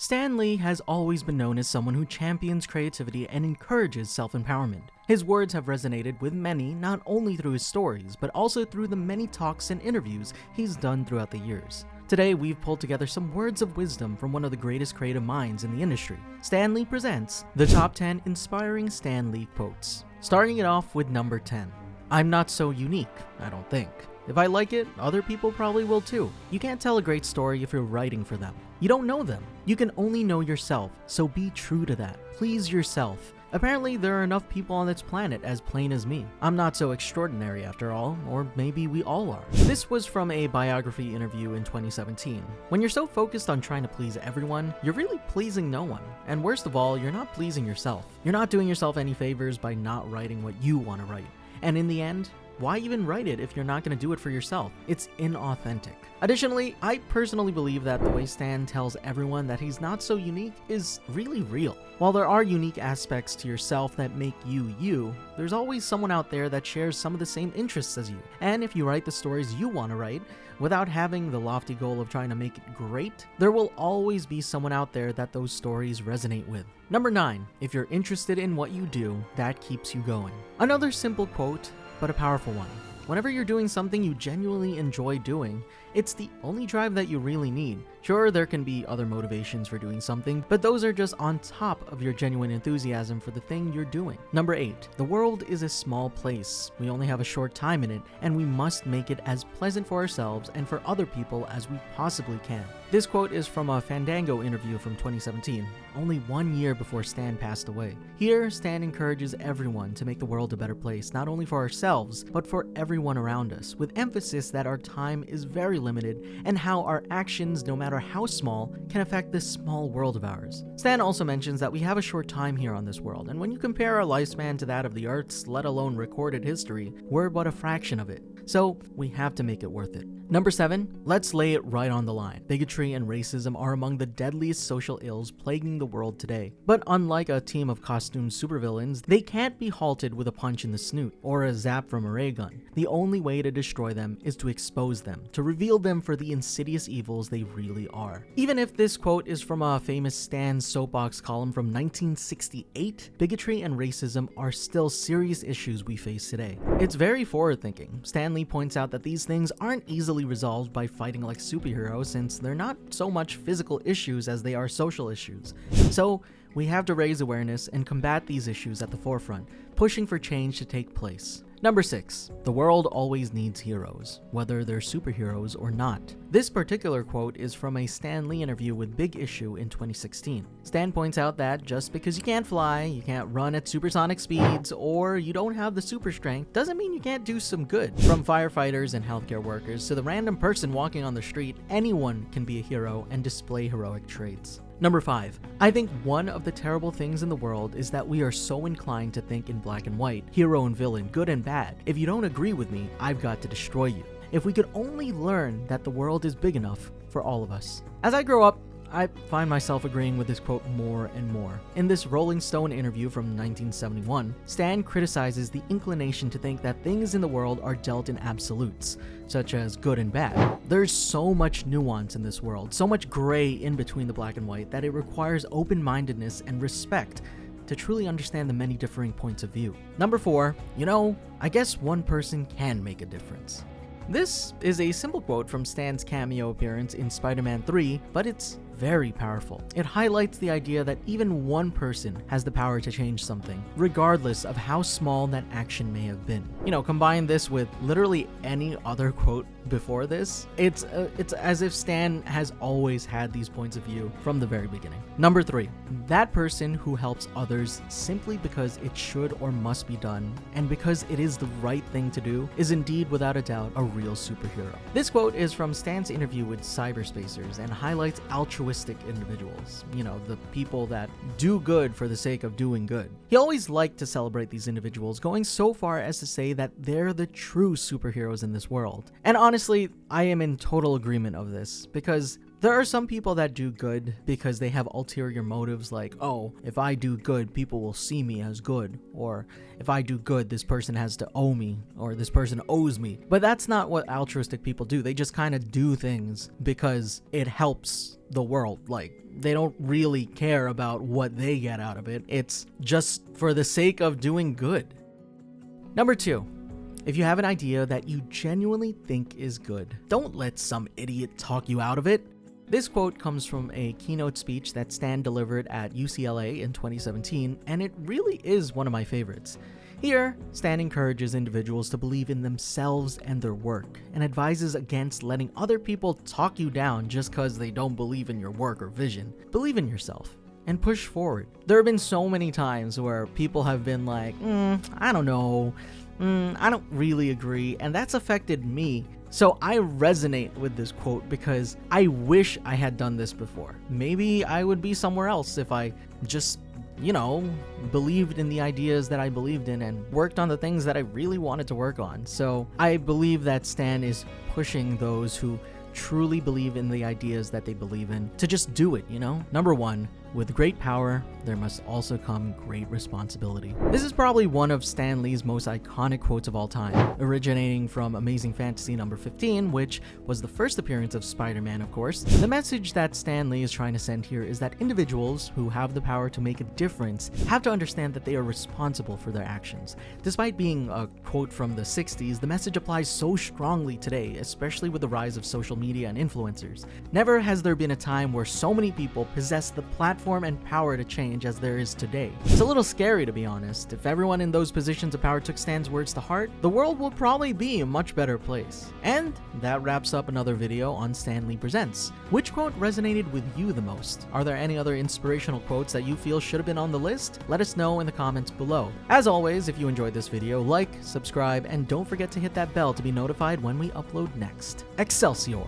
Stan Lee has always been known as someone who champions creativity and encourages self-empowerment. His words have resonated with many, not only through his stories, but also through the many talks and interviews he's done throughout the years. Today, we've pulled together some words of wisdom from one of the greatest creative minds in the industry. Stan Lee presents the top 10 inspiring Stan Lee quotes. Starting it off with number 10. I'm not so unique, I don't think. If I like it, other people probably will too. You can't tell a great story if you're writing for them. You don't know them. You can only know yourself, so be true to that. Please yourself. Apparently, there are enough people on this planet as plain as me. I'm not so extraordinary after all, or maybe we all are. This was from a biography interview in 2017. When you're so focused on trying to please everyone, you're really pleasing no one. And worst of all, you're not pleasing yourself. You're not doing yourself any favors by not writing what you want to write. And in the end, why even write it if you're not going to do it for yourself? It's inauthentic. Additionally, I personally believe that the way Stan tells everyone that he's not so unique is really real. While there are unique aspects to yourself that make you you, there's always someone out there that shares some of the same interests as you. And if you write the stories you want to write, without having the lofty goal of trying to make it great, there will always be someone out there that those stories resonate with. Number 9. If you're interested in what you do, that keeps you going. Another simple quote, but a powerful one. Whenever you're doing something you genuinely enjoy doing, it's the only drive that you really need. Sure, there can be other motivations for doing something, but those are just on top of your genuine enthusiasm for the thing you're doing. Number 8. The world is a small place. We only have a short time in it, and we must make it as pleasant for ourselves and for other people as we possibly can. This quote is from a Fandango interview from 2017, only 1 year before Stan passed away. Here, Stan encourages everyone to make the world a better place, not only for ourselves, but for everyone around us, with emphasis that our time is very limited and how our actions, no matter how small, can affect this small world of ours. Stan also mentions that we have a short time here on this world, and when you compare our lifespan to that of the Earth's, let alone recorded history, we're but a fraction of it. So, we have to make it worth it. Number 7, let's lay it right on the line. Bigotry and racism are among the deadliest social ills plaguing the world today. But unlike a team of costumed supervillains, they can't be halted with a punch in the snoot or a zap from a ray gun. The only way to destroy them is to expose them, to reveal them for the insidious evils they really are. Even if this quote is from a famous Stan soapbox column from 1968, bigotry and racism are still serious issues we face today. It's very forward-thinking. Stan Lee points out that these things aren't easily resolved by fighting like superheroes, since they're not so much physical issues as they are social issues. So, we have to raise awareness and combat these issues at the forefront, pushing for change to take place. Number 6. The world always needs heroes, whether they're superheroes or not. This particular quote is from a Stan Lee interview with Big Issue in 2016. Stan points out that just because you can't fly, you can't run at supersonic speeds, or you don't have the super strength, doesn't mean you can't do some good. From firefighters and healthcare workers to the random person walking on the street, anyone can be a hero and display heroic traits. Number 5. I think one of the terrible things in the world is that we are so inclined to think in black and white, hero and villain, good and bad. If you don't agree with me, I've got to destroy you. If we could only learn that the world is big enough for all of us. As I grow up, I find myself agreeing with this quote more and more. In this Rolling Stone interview from 1971, Stan criticizes the inclination to think that things in the world are dealt in absolutes, such as good and bad. There's so much nuance in this world, so much gray in between the black and white, that it requires open-mindedness and respect to truly understand the many differing points of view. Number 4, I guess one person can make a difference. This is a simple quote from Stan's cameo appearance in Spider-Man 3, but it's very powerful. It highlights the idea that even one person has the power to change something, regardless of how small that action may have been. Combine this with literally any other quote before this, it's as if Stan has always had these points of view from the very beginning. Number 3, that person who helps others simply because it should or must be done, and because it is the right thing to do, is indeed without a doubt a real superhero. This quote is from Stan's interview with cyberspacers and highlights altruistic individuals, the people that do good for the sake of doing good. He always liked to celebrate these individuals, going so far as to say that they're the true superheroes in this world. And honestly, I am in total agreement of this, because There are some people that do good because they have ulterior motives like, oh, if I do good, people will see me as good. Or if I do good, this person has to owe me, or this person owes me. But that's not what altruistic people do. They just kind of do things because it helps the world. Like, they don't really care about what they get out of it. It's just for the sake of doing good. Number 2. If you have an idea that you genuinely think is good, don't let some idiot talk you out of it. This quote comes from a keynote speech that Stan delivered at UCLA in 2017, and it really is one of my favorites. Here, Stan encourages individuals to believe in themselves and their work, and advises against letting other people talk you down just because they don't believe in your work or vision. Believe in yourself and push forward. There have been so many times where people have been like, I don't know, I don't really agree, and that's affected me. So I resonate with this quote because I wish I had done this before. Maybe I would be somewhere else if I just, believed in the ideas that I believed in and worked on the things that I really wanted to work on. So I believe that Stan is pushing those who truly believe in the ideas that they believe in to just do it, Number 1, with great power, there must also come great responsibility. This is probably one of Stan Lee's most iconic quotes of all time, originating from Amazing Fantasy number 15, which was the first appearance of Spider-Man, of course. The message that Stan Lee is trying to send here is that individuals who have the power to make a difference have to understand that they are responsible for their actions. Despite being a quote from the 60s, the message applies so strongly today, especially with the rise of social media and influencers. Never has there been a time where so many people possess the platform and power to change as there is today. It's a little scary, to be honest. If everyone in those positions of power took Stan's words to heart, the world would probably be a much better place. And that wraps up another video on Stan Lee Presents. Which quote resonated with you the most? Are there any other inspirational quotes that you feel should have been on the list? Let us know in the comments below. As always, if you enjoyed this video, like, subscribe, and don't forget to hit that bell to be notified when we upload next. Excelsior!